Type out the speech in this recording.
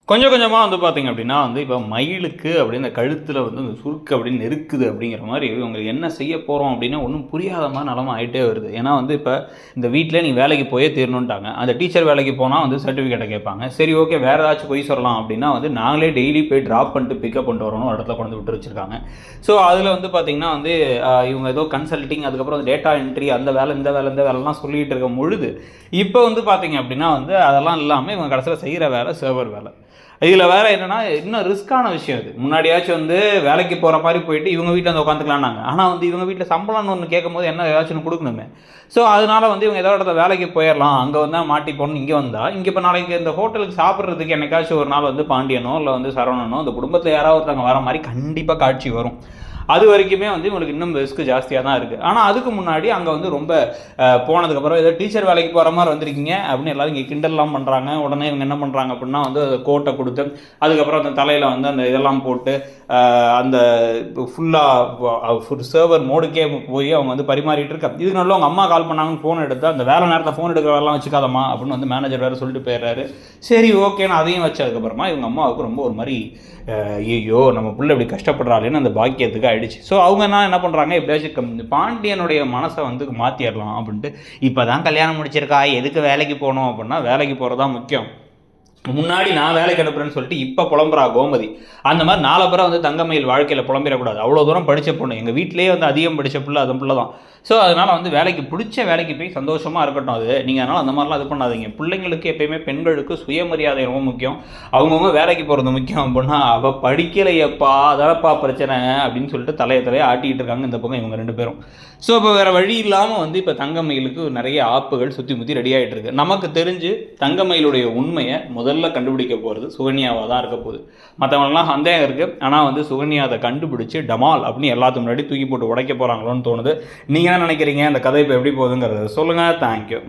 கொஞ்சம் கொஞ்சமாக வந்து பார்த்திங்க அப்படின்னா வந்து இப்போ மயிலுக்கு அப்படின்னு இந்த கழுத்தில் வந்து இந்த சுருக்கு அப்படின்னு இருக்குது அப்படிங்கிற மாதிரி இவங்களுக்கு என்ன செய்ய போகிறோம் அப்படின்னா ஒன்றும் புரியாத மாதிரி நிலமை ஆகிட்டே வருது. ஏன்னா வந்து இப்போ இந்த வீட்டில் நீ வேலைக்கு போயே தீரணுன்ட்டாங்க. அந்த டீச்சர் வேலைக்கு போனால் வந்து சர்டிஃபிகேட்டை கேட்பாங்க. சரி ஓகே வேறு ஏதாச்சும் போய் சொல்லலாம் அப்படின்னா வந்து நாங்களே டெய்லி போய் ட்ராப் பண்ணிட்டு பிக்கப் பண்ணிட்டு வரணும் ஒரு இடத்துல கொண்டு விட்டு வச்சுருக்காங்க. ஸோ அதில் வந்து பார்த்திங்கன்னா வந்து இவங்க ஏதோ கன்சல்ட்டிங் அதுக்கப்புறம் டேட்டா என்ட்ரி அந்த வேலை இந்த வேலைலாம் சொல்லிகிட்டு இருக்கும் பொழுது இப்போ வந்து பார்த்திங்க அப்படின்னா வந்து அதெல்லாம் இல்லாமல் இவங்க கடைசியில் செய்கிற வேலை சர்வர் வேலை. இதில் வேறு என்னென்னா இன்னும் ரிஸ்க்கான விஷயம் இது. முன்னாடியாச்சும் வந்து வேலைக்கு போகிற மாதிரி போயிட்டு இவங்க வீட்டில் வந்து உட்காந்துக்கலான்னாங்க. ஆனால் வந்து இவங்க வீட்டில் சம்பளம்னு ஒன்று கேட்கும்போது என்ன ஏதாச்சும் கொடுக்கணுமே. ஸோ அதனால் வந்து இவங்க ஏதோ இடத்துல வேலைக்கு போயிடலாம், அங்கே வந்தால் மாட்டிப்போன்னு இங்கே வந்தால் இங்கே இப்போ நாளைக்கு இந்த ஹோட்டலுக்கு சாப்பிட்றதுக்கு என்னைக்காச்சும் ஒரு நாள் வந்து பாண்டியனோ இல்லை வந்து சரவணனோ அந்த குடும்பத்தில் யாராவது ஒருத்தவங்க வர மாதிரி கண்டிப்பாக காட்சி வரும். அது வரைக்குமே வந்து இவங்களுக்கு இன்னும் ரிஸ்க் ஜாஸ்தியாக தான் இருக்குது. ஆனால் அதுக்கு முன்னாடி அங்கே வந்து ரொம்ப போனதுக்கப்புறம் ஏதோ டீச்சர் வேலைக்கு போகிற மாதிரி வந்திருக்கீங்க அப்படின்னு எல்லோரும் இங்கே கிண்டல்லாம் பண்ணுறாங்க. உடனே இவங்க என்ன பண்ணுறாங்க அப்படின்னா வந்து கோட்டை கொடுத்து அதுக்கப்புறம் அந்த தலையில் வந்து அந்த இதெல்லாம் போட்டு அந்த ஃபுல்லாக சர்வர் மோடுக்கே போய் அவங்க வந்து பரிமாறிட்டு இருக்காங்க. இதுக்கு நல்ல அவங்க அம்மா கால் பண்ணாங்கன்னு ஃபோன் எடுத்து அந்த வேலை நேரத்தில் ஃபோன் எடுக்கிறவெல்லாம் வச்சுக்காதம்மா அப்படின்னு வந்து மேனேஜர் வேறு சொல்லிட்டு போயிடுறாரு. சரி ஓகேன்னு அதையும் வச்சதுக்கப்புறமா இவங்க அம்மாவுக்கு ரொம்ப ஒரு மாதிரி ஐயோ நம்ம பிள்ளை இப்படி கஷ்டப்படுறாளேன்னு அந்த பாக்கியத்துக்கு ஆயிடுச்சு. ஸோ அவங்க என்ன பண்ணுறாங்க எப்படியாச்சும் பாண்டியனுடைய மனசை வந்து மாற்றிடலாம் அப்படின்ட்டு இப்போ தான் கல்யாணம் முடிச்சிருக்கா எதுக்கு வேலைக்கு போகணும் அப்படின்னா வேலைக்கு போகிறது தான் முக்கியம். முன்னாடி நான் வேலைக்கு அனுப்புறேன்னு சொல்லிட்டு இப்போ புலம்புறா கோமதி. அந்த மாதிரி 4 பேரை வந்து தங்கமயில் வாழ்க்கையில் புலம்பிடக்கூடாது. அவ்வளோ தூரம் படித்த பொண்ணு, எங்கள் வீட்டிலேயே வந்து அதிகம் படித்த பிள்ளை அது பிள்ளை தான். ஸோ அதனால் வந்து வேலைக்கு பிடிச்ச வேலைக்கு போய் சந்தோஷமாக இருக்கட்டும். அது நீங்கள் அதனால் அந்த மாதிரிலாம் இது பண்ணாதீங்க. பிள்ளைங்களுக்கு எப்பயுமே பெண்களுக்கு சுயமரியாதை ரொம்ப முக்கியம். அவங்கவுங்க வேலைக்கு போகிறது முக்கியம் அப்படின்னா அவள் படிக்கலையப்பா அதப்பா பிரச்சனை அப்படின்னு சொல்லிட்டு தலையை ஆட்டிகிட்டு இருக்காங்க இந்த பக்கம் இவங்க 2 பேரும். ஸோ இப்போ வேறு வழி இல்லாமல் வந்து இப்போ தங்கமயிலுக்கு நிறைய ஆப்புகள் சுற்றி முற்றி ரெடி ஆகிட்டு இருக்கு. நமக்கு தெரிஞ்சு தங்கமயிலுடைய உண்மையை முதல்ல கண்டுபிடிக்க போகிறது சுகன்யாவாக தான் இருக்க போகுது. மற்றவங்களாம் சந்தேகம் இருக்குது. ஆனால் வந்து சுகன்யா அதை கண்டுபிடிச்சி டமால் அப்படின்னு எல்லாத்துக்கு முன்னாடி தூக்கி போட்டு உடைக்க போகிறாங்களோன்னு தோணுது. நீங்கள் என்ன நினைக்கிறீங்க? அந்த கதை இப்போ எப்படி போகுதுங்கிறத சொல்லுங்கள். தேங்க்யூ.